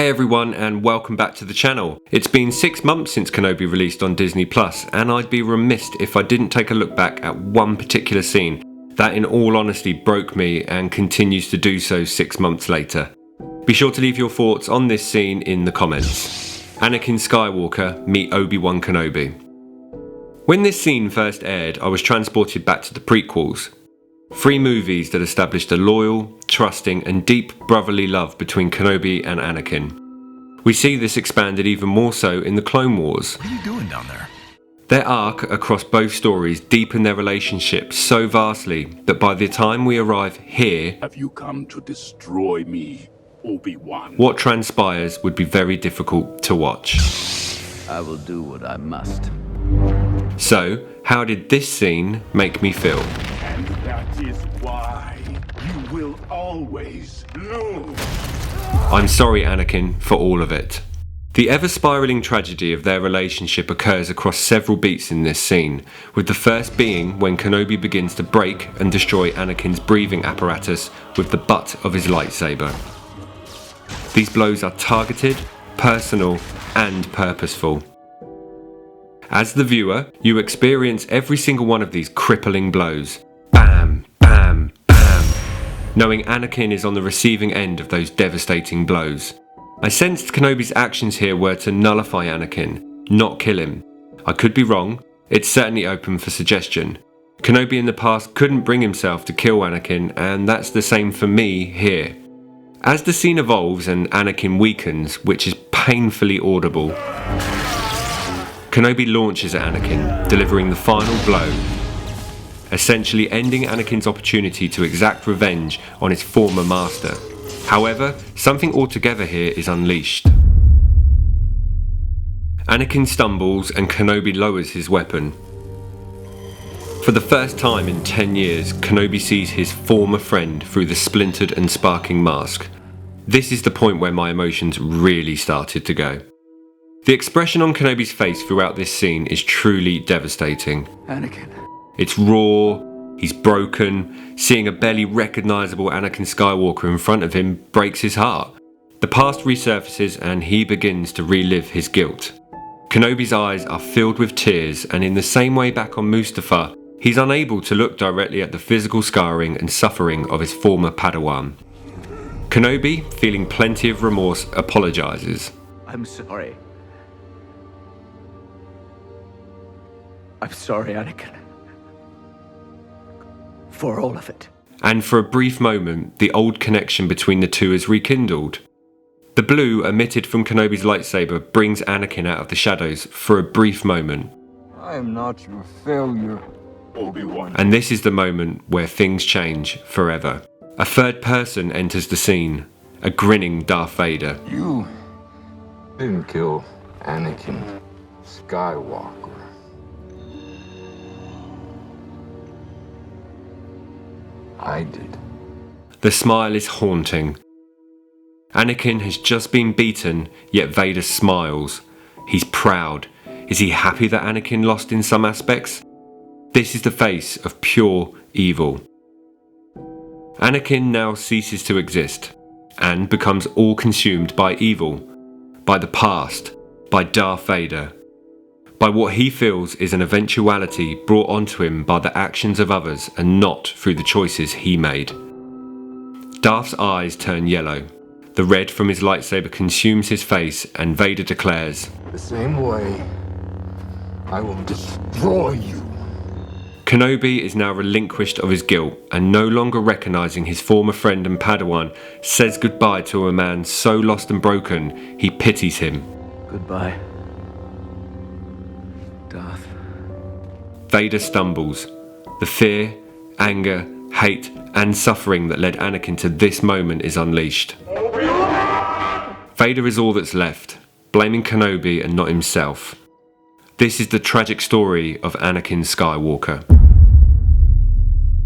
Hey everyone, and welcome back to the channel. It's been 6 months since Kenobi released on Disney+, and I'd be remiss if I didn't take a look back at one particular scene that in all honesty broke me and continues to do so 6 months later. Be sure to leave your thoughts on this scene in the comments. Anakin Skywalker meet Obi-Wan Kenobi. When this scene first aired, I was transported back to the prequels. 3 movies that established a loyal, trusting and deep brotherly love between Kenobi and Anakin. We see this expanded even more so in the Clone Wars. What are you doing down there? Their arc across both stories deepen their relationship so vastly that by the time we arrive here, have you come to destroy me, Obi-Wan? What transpires would be very difficult to watch. I will do what I must. So, how did this scene make me feel? And that is why you will always lose. I'm sorry, Anakin, for all of it. The ever-spiraling tragedy of their relationship occurs across several beats in this scene, with the first being when Kenobi begins to break and destroy Anakin's breathing apparatus with the butt of his lightsaber. These blows are targeted, personal, and purposeful. As the viewer, you experience every single one of these crippling blows. Bam, bam, bam. Knowing Anakin is on the receiving end of those devastating blows. I sensed Kenobi's actions here were to nullify Anakin, not kill him. I could be wrong, it's certainly open for suggestion. Kenobi in the past couldn't bring himself to kill Anakin, and that's the same for me here. As the scene evolves and Anakin weakens, which is painfully audible, Kenobi launches at Anakin, delivering the final blow, essentially ending Anakin's opportunity to exact revenge on his former master. However, something altogether here is unleashed. Anakin stumbles and Kenobi lowers his weapon. For the first time in 10 years, Kenobi sees his former friend through the splintered and sparking mask. This is the point where my emotions really started to go. The expression on Kenobi's face throughout this scene is truly devastating. Anakin. It's raw, he's broken, seeing a barely recognisable Anakin Skywalker in front of him breaks his heart. The past resurfaces and he begins to relive his guilt. Kenobi's eyes are filled with tears, and in the same way back on Mustafar, he's unable to look directly at the physical scarring and suffering of his former Padawan. Kenobi, feeling plenty of remorse, apologises. I'm sorry. I'm sorry, Anakin. For all of it. And for a brief moment, the old connection between the two is rekindled. The blue emitted from Kenobi's lightsaber brings Anakin out of the shadows for a brief moment. I am not your failure, Obi-Wan. And this is the moment where things change forever. A third person enters the scene, a grinning Darth Vader. you didn't kill Anakin Skywalker. I did. The smile is haunting. Anakin has just been beaten, yet Vader smiles. He's proud. Is he happy that Anakin lost in some aspects? This is the face of pure evil. Anakin now ceases to exist and becomes all consumed by evil, by the past, by Darth Vader, by what he feels is an eventuality brought onto him by the actions of others and not through the choices he made. Darth's eyes turn yellow. The red from his lightsaber consumes his face, and Vader declares, The same way I will destroy you. Kenobi is now relinquished of his guilt and no longer recognising his former friend and Padawan, says goodbye to a man so lost and broken he pities him. Goodbye, Darth. Vader stumbles. The fear, anger, hate and suffering that led Anakin to this moment is unleashed. Vader is all that's left, blaming Kenobi and not himself. This is the tragic story of Anakin Skywalker.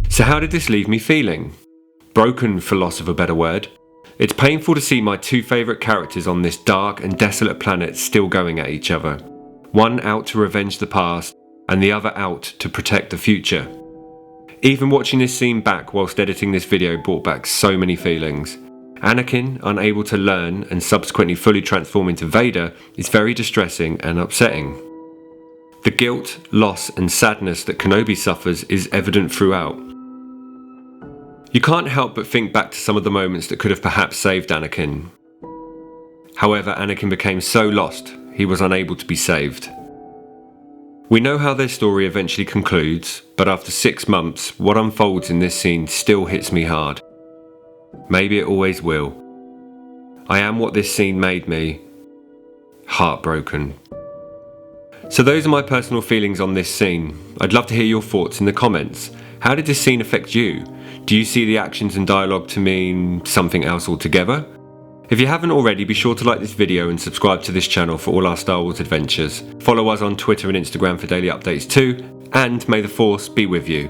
So how did this leave me feeling? Broken, for loss of a better word. It's painful to see my 2 favourite characters on this dark and desolate planet still going at each other. One out to revenge the past, and the other out to protect the future. Even watching this scene back whilst editing this video brought back so many feelings. Anakin, unable to learn and subsequently fully transform into Vader, is very distressing and upsetting. The guilt, loss and sadness that Kenobi suffers is evident throughout. You can't help but think back to some of the moments that could have perhaps saved Anakin. However, Anakin became so lost, he was unable to be saved. We know how their story eventually concludes, but after 6 months, what unfolds in this scene still hits me hard. Maybe it always will. I am what this scene made me. Heartbroken. So those are my personal feelings on this scene. I'd love to hear your thoughts in the comments. How did this scene affect you? Do you see the actions and dialogue to mean something else altogether? If you haven't already, be sure to like this video and subscribe to this channel for all our Star Wars adventures. Follow us on Twitter and Instagram for daily updates too, and may the Force be with you.